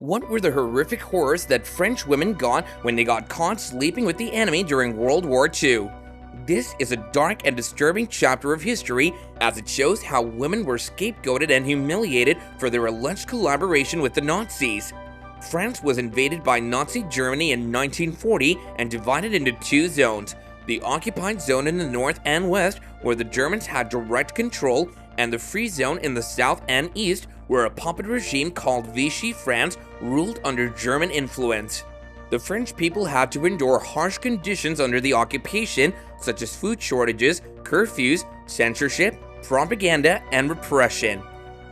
What were the horrific horrors that French women got when they got caught sleeping with the enemy during World War II? This is a dark and disturbing chapter of history as it shows how women were scapegoated and humiliated for their alleged collaboration with the Nazis. France was invaded by Nazi Germany in 1940 and divided into two zones: the occupied zone in the north and west, where the Germans had direct control, and the free zone in the south and east, where a puppet regime called Vichy France ruled under German influence. The French people had to endure harsh conditions under the occupation, such as food shortages, curfews, censorship, propaganda, and repression.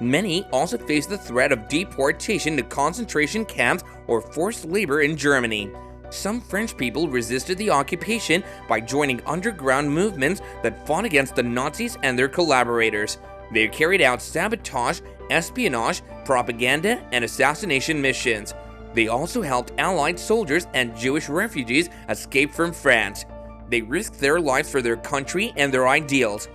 Many also faced the threat of deportation to concentration camps or forced labor in Germany. Some French people resisted the occupation by joining underground movements that fought against the Nazis and their collaborators. They carried out sabotage, espionage, propaganda, and assassination missions. They also helped Allied soldiers and Jewish refugees escape from France. They risked their lives for their country and their ideals.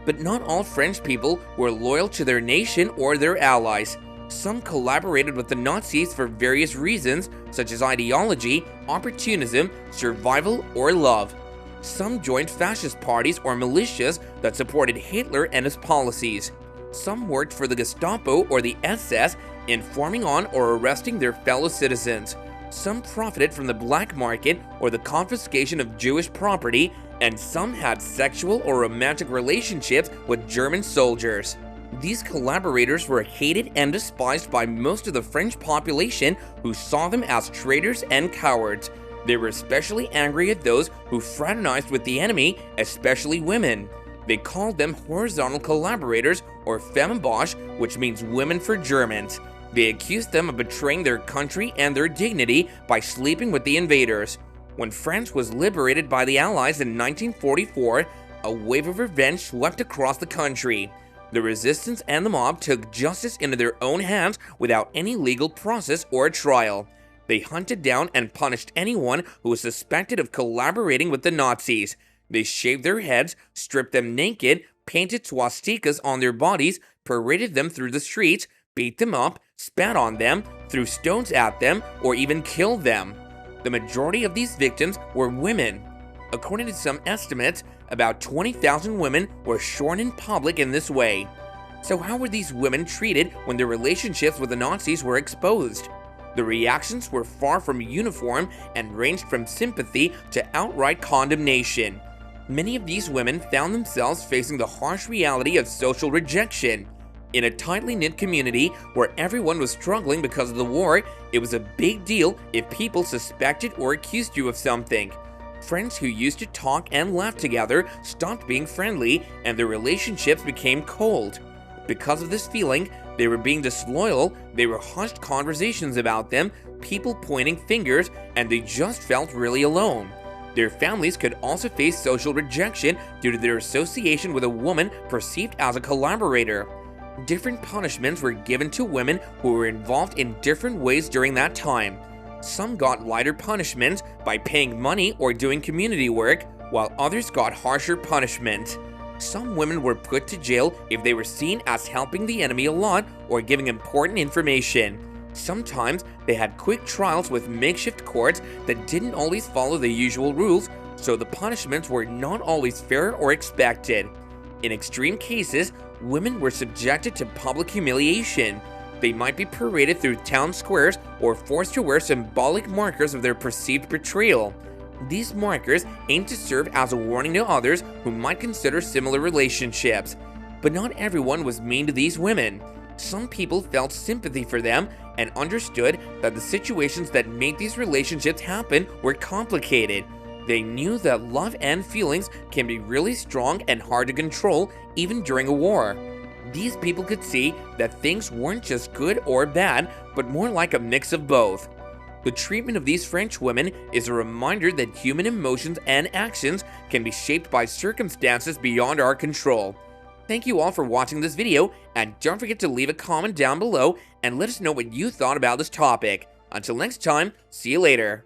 But not all French people were loyal to their nation or their allies. Some collaborated with the Nazis for various reasons, such as ideology, opportunism, survival, or love. Some joined fascist parties or militias that supported Hitler and his policies. Some worked for the Gestapo or the SS, informing on or arresting their fellow citizens. Some profited from the black market or the confiscation of Jewish property, and some had sexual or romantic relationships with German soldiers. These collaborators were hated and despised by most of the French population, who saw them as traitors and cowards. They were especially angry at those who fraternized with the enemy, especially women. They called them horizontal collaborators, or Femmenbosch, which means women for Germans. They accused them of betraying their country and their dignity by sleeping with the invaders. When France was liberated by the Allies in 1944, a wave of revenge swept across the country. The resistance and the mob took justice into their own hands without any legal process or trial. They hunted down and punished anyone who was suspected of collaborating with the Nazis. They shaved their heads, stripped them naked, painted swastikas on their bodies, paraded them through the streets, beat them up, spat on them, threw stones at them, or even killed them. The majority of these victims were women. According to some estimates, about 20,000 women were shorn in public in this way. So how were these women treated when their relationships with the Nazis were exposed? The reactions were far from uniform and ranged from sympathy to outright condemnation. Many of these women found themselves facing the harsh reality of social rejection. In a tightly knit community where everyone was struggling because of the war, it was a big deal if people suspected or accused you of something. Friends who used to talk and laugh together stopped being friendly, and their relationships became cold. Because of this feeling, they were being disloyal, there were hushed conversations about them, people pointing fingers, and they just felt really alone. Their families could also face social rejection due to their association with a woman perceived as a collaborator. Different punishments were given to women who were involved in different ways during that time. Some got lighter punishments by paying money or doing community work, while others got harsher punishment. Some women were put to jail if they were seen as helping the enemy a lot or giving important information. Sometimes they had quick trials with makeshift courts that didn't always follow the usual rules, so the punishments were not always fair or expected. In extreme cases, women were subjected to public humiliation. They might be paraded through town squares or forced to wear symbolic markers of their perceived betrayal. These markers aimed to serve as a warning to others who might consider similar relationships. But not everyone was mean to these women. Some people felt sympathy for them and understood that the situations that made these relationships happen were complicated. They knew that love and feelings can be really strong and hard to control even during a war. These people could see that things weren't just good or bad, but more like a mix of both. The treatment of these French women is a reminder that human emotions and actions can be shaped by circumstances beyond our control. Thank you all for watching this video, and don't forget to leave a comment down below and let us know what you thought about this topic. Until next time, see you later.